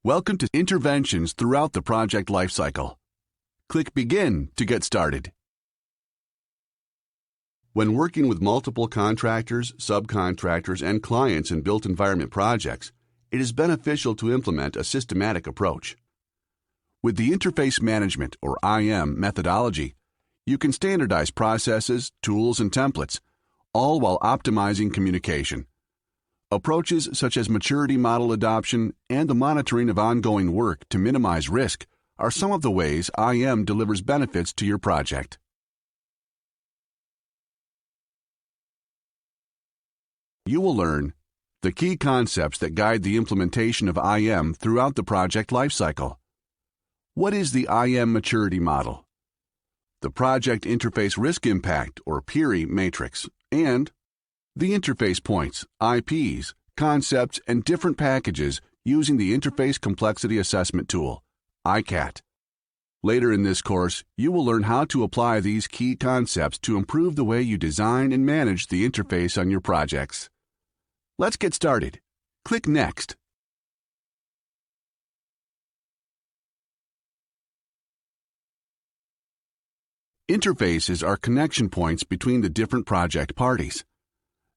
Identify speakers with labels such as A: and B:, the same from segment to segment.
A: Welcome to Interventions Throughout the Project Lifecycle. Click Begin to get started. When working with multiple contractors, subcontractors, and clients in built environment projects, it is beneficial to implement a systematic approach. With the Interface Management, or IM, methodology, you can standardize processes, tools, and templates, all while optimizing communication. Approaches such as maturity model adoption and the monitoring of ongoing work to minimize risk are some of the ways IM delivers benefits to your project. You will learn the key concepts that guide the implementation of IM throughout the project lifecycle. What is the IM maturity model? The Project Interface Risk Impact, or PIRI, matrix, and the interface points, IPs, concepts, and different packages using the Interface Complexity Assessment Tool, ICAT. Later in this course, you will learn how to apply these key concepts to improve the way you design and manage the interface on your projects. Let's get started. Click Next. Interfaces are connection points between the different project parties.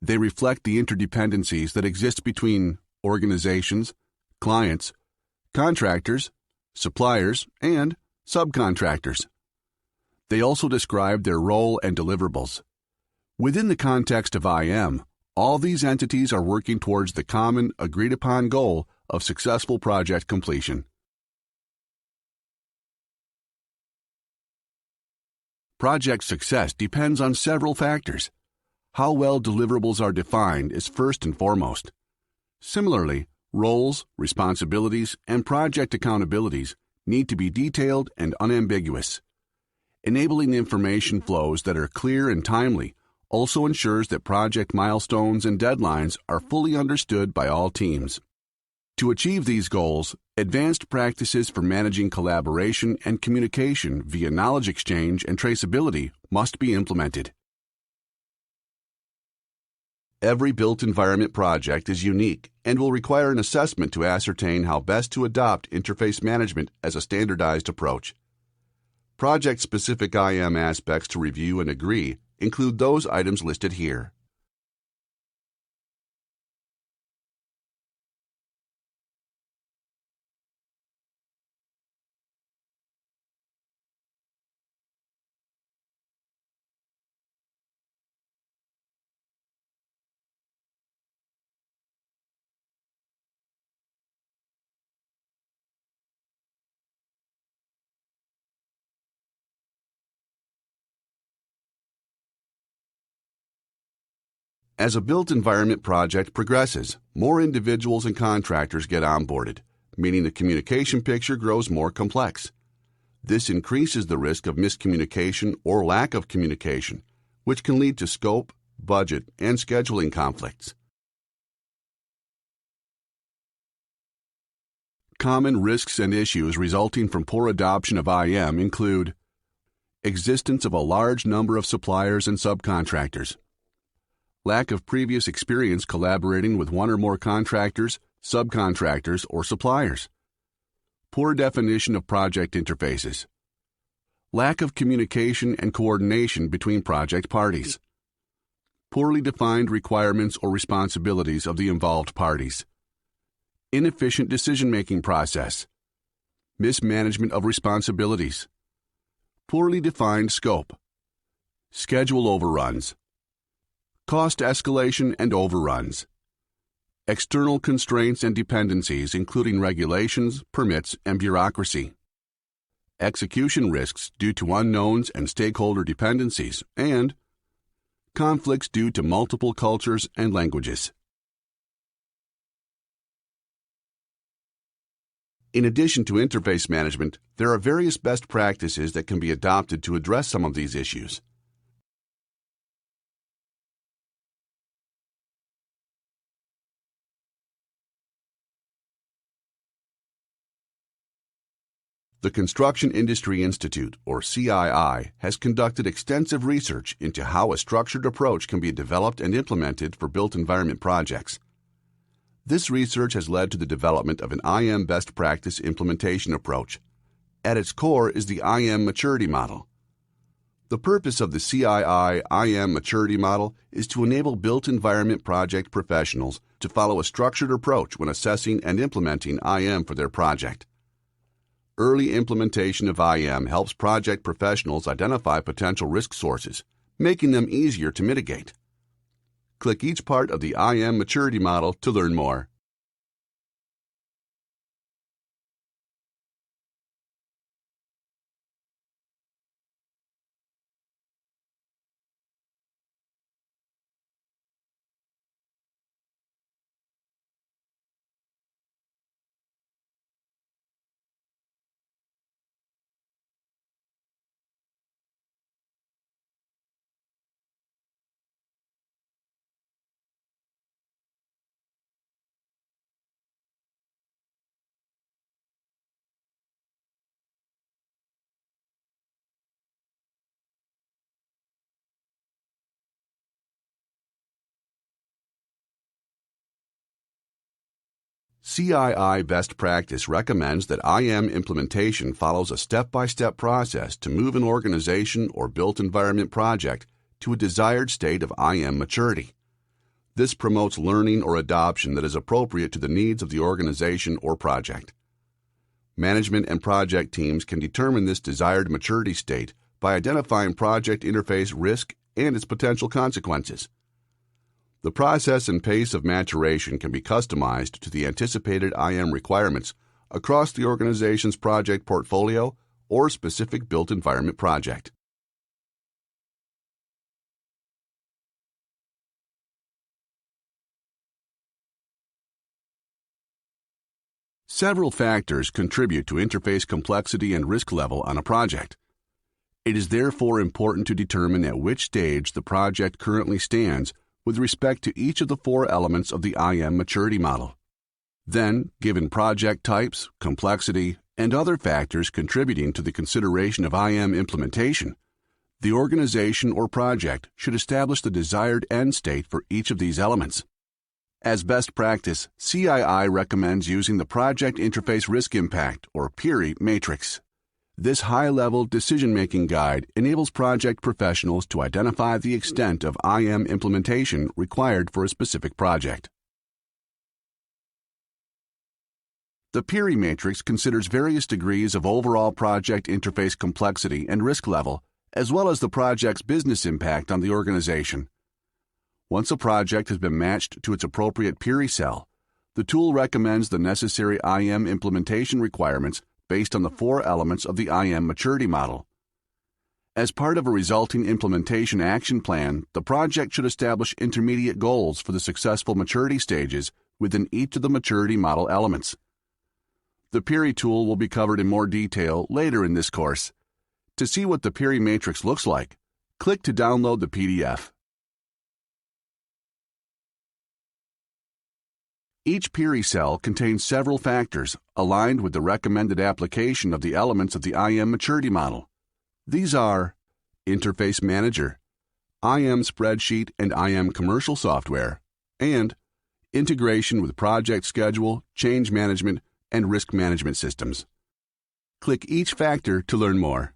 A: They reflect the interdependencies that exist between organizations, clients, contractors, suppliers, and subcontractors. They also describe their role and deliverables. Within the context of IM, all these entities are working towards the common, agreed-upon goal of successful project completion. Project success depends on several factors. How well deliverables are defined is first and foremost. Similarly, roles, responsibilities, and project accountabilities need to be detailed and unambiguous. Enabling information flows that are clear and timely also ensures that project milestones and deadlines are fully understood by all teams. To achieve these goals, advanced practices for managing collaboration and communication via knowledge exchange and traceability must be implemented. Every built environment project is unique and will require an assessment to ascertain how best to adopt interface management as a standardized approach. Project-specific IM aspects to review and agree include those items listed here. As a built environment project progresses, more individuals and contractors get onboarded, meaning the communication picture grows more complex. This increases the risk of miscommunication or lack of communication, which can lead to scope, budget, and scheduling conflicts. Common risks and issues resulting from poor adoption of IM include existence of a large number of suppliers and subcontractors, lack of previous experience collaborating with one or more contractors, subcontractors, or suppliers, poor definition of project interfaces, lack of communication and coordination between project parties, poorly defined requirements or responsibilities of the involved parties, inefficient decision-making process, mismanagement of responsibilities, poorly defined scope, schedule overruns, cost escalation and overruns, external constraints and dependencies including regulations, permits, and bureaucracy, execution risks due to unknowns and stakeholder dependencies, and conflicts due to multiple cultures and languages. In addition to interface management, there are various best practices that can be adopted to address some of these issues. The Construction Industry Institute, or CII, has conducted extensive research into how a structured approach can be developed and implemented for built environment projects. This research has led to the development of an IM best practice implementation approach. At its core is the IM maturity model. The purpose of the CII-IM maturity model is to enable built environment project professionals to follow a structured approach when assessing and implementing IM for their project. Early implementation of IM helps project professionals identify potential risk sources, making them easier to mitigate. Click each part of the IM maturity model to learn more. CII Best Practice recommends that IM implementation follows a step-by-step process to move an organization or built environment project to a desired state of IM maturity. This promotes learning or adoption that is appropriate to the needs of the organization or project. Management and project teams can determine this desired maturity state by identifying project interface risk and its potential consequences. The process and pace of maturation can be customized to the anticipated IM requirements across the organization's project portfolio or specific built environment project. Several factors contribute to interface complexity and risk level on a project. It is therefore important to determine at which stage the project currently stands with respect to each of the four elements of the IM maturity model. Then, given project types, complexity, and other factors contributing to the consideration of IM implementation, the organization or project should establish the desired end state for each of these elements. As best practice, CII recommends using the Project Interface Risk Impact, or PIRI, matrix. This high-level decision-making guide enables project professionals to identify the extent of IM implementation required for a specific project. The PIRI matrix considers various degrees of overall project interface complexity and risk level, as well as the project's business impact on the organization. Once a project has been matched to its appropriate PIRI cell, the tool recommends the necessary IM implementation requirements based on the four elements of the IM maturity model. As part of a resulting implementation action plan, the project should establish intermediate goals for the successful maturity stages within each of the maturity model elements. The PIRI tool will be covered in more detail later in this course. To see what the PIRI matrix looks like, click to download the PDF. Each PIRI cell contains several factors aligned with the recommended application of the elements of the IM maturity model. These are Interface Manager, IM Spreadsheet and IM Commercial Software, and Integration with Project Schedule, Change Management, and Risk Management Systems. Click each factor to learn more.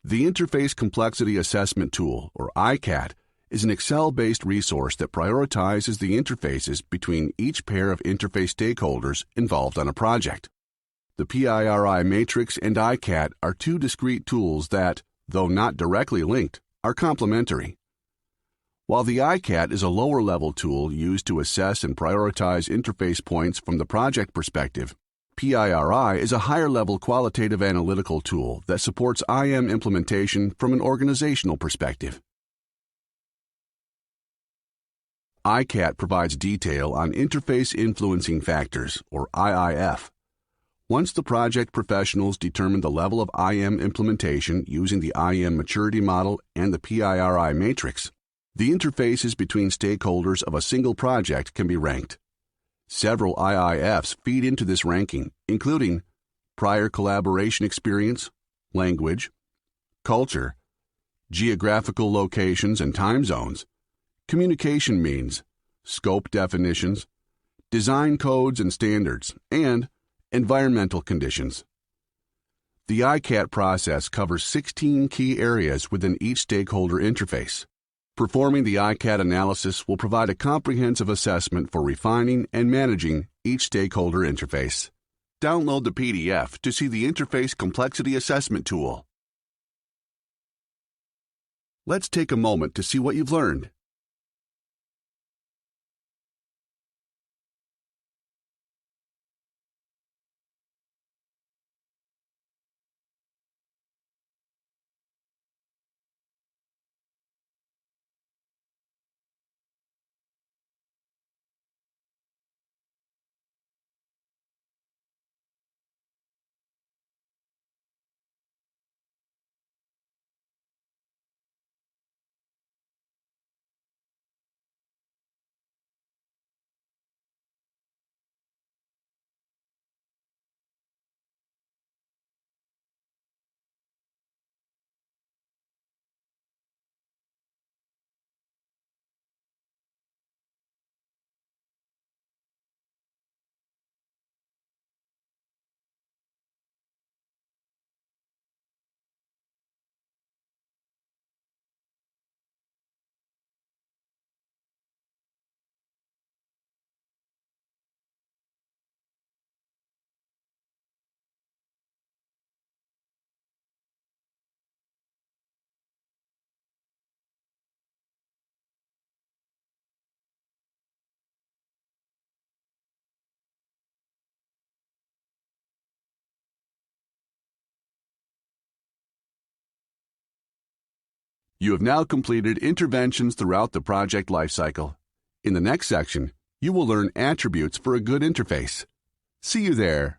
A: The Interface Complexity Assessment Tool, or ICAT, is an Excel-based resource that prioritizes the interfaces between each pair of interface stakeholders involved on a project. The PIRI matrix and ICAT are two discrete tools that, though not directly linked, are complementary. While the ICAT is a lower-level tool used to assess and prioritize interface points from the project perspective, PIRI is a higher-level qualitative analytical tool that supports IM implementation from an organizational perspective. ICAT provides detail on interface influencing factors, or IIF. Once the project professionals determine the level of IM implementation using the IM maturity model and the PIRI matrix, the interfaces between stakeholders of a single project can be ranked. Several IIFs feed into this ranking, including prior collaboration experience, language, culture, geographical locations and time zones, communication means, scope definitions, design codes and standards, and environmental conditions. The ICAT process covers 16 key areas within each stakeholder interface. Performing the ICAT analysis will provide a comprehensive assessment for refining and managing each stakeholder interface. Download the PDF to see the Interface Complexity Assessment tool. Let's take a moment to see what you've learned. You have now completed interventions throughout the project lifecycle. In the next section, you will learn attributes for a good interface. See you there.